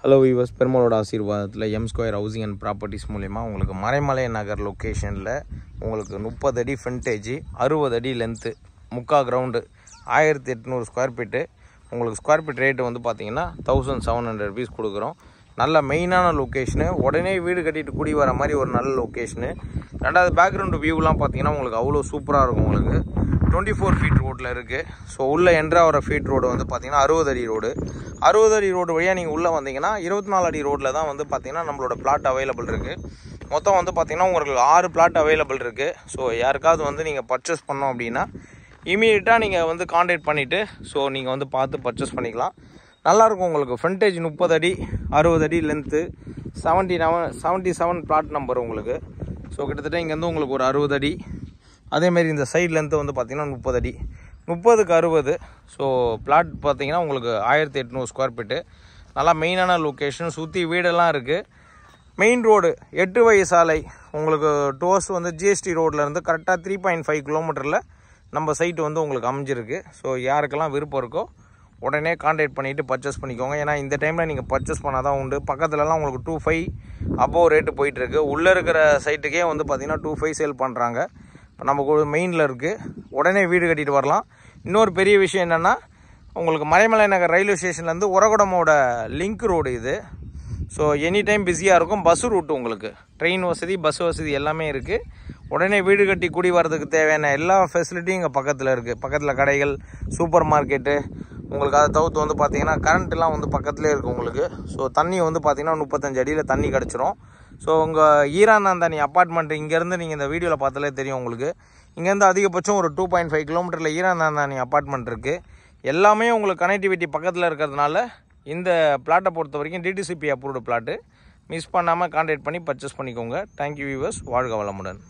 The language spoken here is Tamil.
ஹலோ வீவர்ஸ், பெருமாளோட ஆசீர்வாதத்தில் M square housing and properties மூலிமா உங்களுக்கு மறைமலை நகர் லொக்கேஷனில் உங்களுக்கு 30 அடி ஃப்ரண்டேஜ், 60 அடி லென்த்து, முக்கால் கிரவுண்டு, 1800 ஸ்கொயர் ஃபீட்டு. உங்களுக்கு ஸ்கொயர் ஃபீட் ரேட்டு வந்து பார்த்தீங்கன்னா 1700 rupees கொடுக்குறோம். நல்ல மெயினான லொக்கேஷனு, உடனே வீடு கட்டிட்டு குடி வர மாதிரி ஒரு நல்ல லொக்கேஷனு. ரெண்டாவது பேக்ரவுண்டு வியூலாம் பார்த்தீங்கன்னா உங்களுக்கு அவ்வளோ சூப்பராக இருக்கும். உங்களுக்கு 24 feet ரோட்டில் இருக்குது. ஸோ உள்ளே என்ட்ரா வர ஃபீட் ரோடு வந்து பார்த்தீங்கன்னா 60 அடி ரோடு. 60 அடி ரோடு வழியாக நீங்கள் உள்ளே வந்தீங்கன்னா 24 அடி ரோட்டில் தான் வந்து பார்த்தீங்கன்னா நம்மளோட பிளாட் அவைலபிள் இருக்குது. மொத்தம் வந்து பார்த்தீங்கன்னா உங்களுக்கு 6 பிளாட் அவைலபிள் இருக்குது. ஸோ யாருக்காவது வந்து நீங்கள் பர்ச்சேஸ் பண்ணோம் அப்படின்னா இமீடியட்டாக நீங்கள் வந்து கான்டாக்ட் பண்ணிவிட்டு ஸோ நீங்கள் வந்து பார்த்து பர்ச்சேஸ் பண்ணிக்கலாம். நல்லாயிருக்கும். உங்களுக்கு ஃப்ரண்டேஜ் 30 அடி, 60 அடி லென்த்து, 77 பிளாட் நம்பர் உங்களுக்கு. ஸோ கிட்டத்தட்ட இங்கேருந்து உங்களுக்கு ஒரு 60 அடி. அதேமாரி இந்த சைட் லென்த்து வந்து பார்த்திங்கன்னா 30 அடி, 30க்கு 60. ஸோ பிளாட் பார்த்திங்கன்னா உங்களுக்கு 1800 ஸ்கொயர் ஃபீட்டு. நல்லா மெயினான லொக்கேஷன், சுற்றி வீடெல்லாம் இருக்குது. மெயின் ரோடு 8 வழி சாலை உங்களுக்கு டோர்ஸ் வந்து ஜிஎஸ்டி ரோட்லேருந்து கரெக்டாக 3.5 கிலோமீட்டரில் நம்ம சைட்டு வந்து உங்களுக்கு அமைஞ்சிருக்கு. ஸோ யாருக்கெல்லாம் விருப்பம் இருக்கோ உடனே கான்டாக்ட் பண்ணிவிட்டு பர்ச்சேஸ் பண்ணிக்கோங்க. ஏன்னா இந்த டைமில் நீங்கள் பர்ச்சேஸ் பண்ணால் தான் உண்டு. பக்கத்துலலாம் உங்களுக்கு 2.5 அபோவ் ரேட்டு போயிட்டுருக்கு. உள்ளே இருக்கிற சைட்டுக்கே வந்து பார்த்திங்கன்னா 2.5 சேல் பண்ணுறாங்க. இப்போ நமக்கு மெயினில் இருக்குது, உடனே வீடு கட்டிட்டு வரலாம். இன்னொரு பெரிய விஷயம் என்னென்னா, உங்களுக்கு மறைமலை நகர் ரயில்வே ஸ்டேஷன்லேருந்து உரகுடமோட லிங்க் ரோடு இது. ஸோ எனி டைம் பிஸியாக இருக்கும். பஸ்ஸு ரூட்டு உங்களுக்கு ட்ரெயின் வசதி, பஸ் வசதி எல்லாமே இருக்குது. உடனே வீடு கட்டி குடி வரதுக்கு தேவையான எல்லா ஃபெசிலிட்டியும் இங்கே பக்கத்தில் இருக்குது. பக்கத்தில் கடைகள், சூப்பர் மார்க்கெட்டு, உங்களுக்கு அதை தவிர்த்து வந்து பார்த்திங்கன்னா கரண்ட்டுலாம் வந்து பக்கத்துலேயே இருக்குது உங்களுக்கு. ஸோ தண்ணி வந்து பார்த்திங்கன்னா 35 அடியில் தண்ணி கிடச்சிரும். ஸோ உங்கள் ஈரானந்தானி அப்பார்ட்மெண்ட் இங்கேருந்து நீங்கள் இந்த வீடியோவில் பார்த்தாலே தெரியும் உங்களுக்கு. இங்கேருந்து அதிகபட்சம் ஒரு 2.5 கிலோமீட்டரில் ஈரானந்தானி அப்பார்ட்மெண்ட் இருக்குது. எல்லாமே உங்களுக்கு கனெக்டிவிட்டி பக்கத்தில் இருக்கிறதுனால இந்த பிளாட்டை பொறுத்த வரைக்கும் டிடிசிபி அப்ரூவ்டு பிளாட்டு. மிஸ் பண்ணாமல் கான்டாக்ட் பண்ணி பர்ச்சேஸ் பண்ணிக்கோங்க. தேங்க்யூ வியூவர்ஸ், வாழ்க வளமுடன்.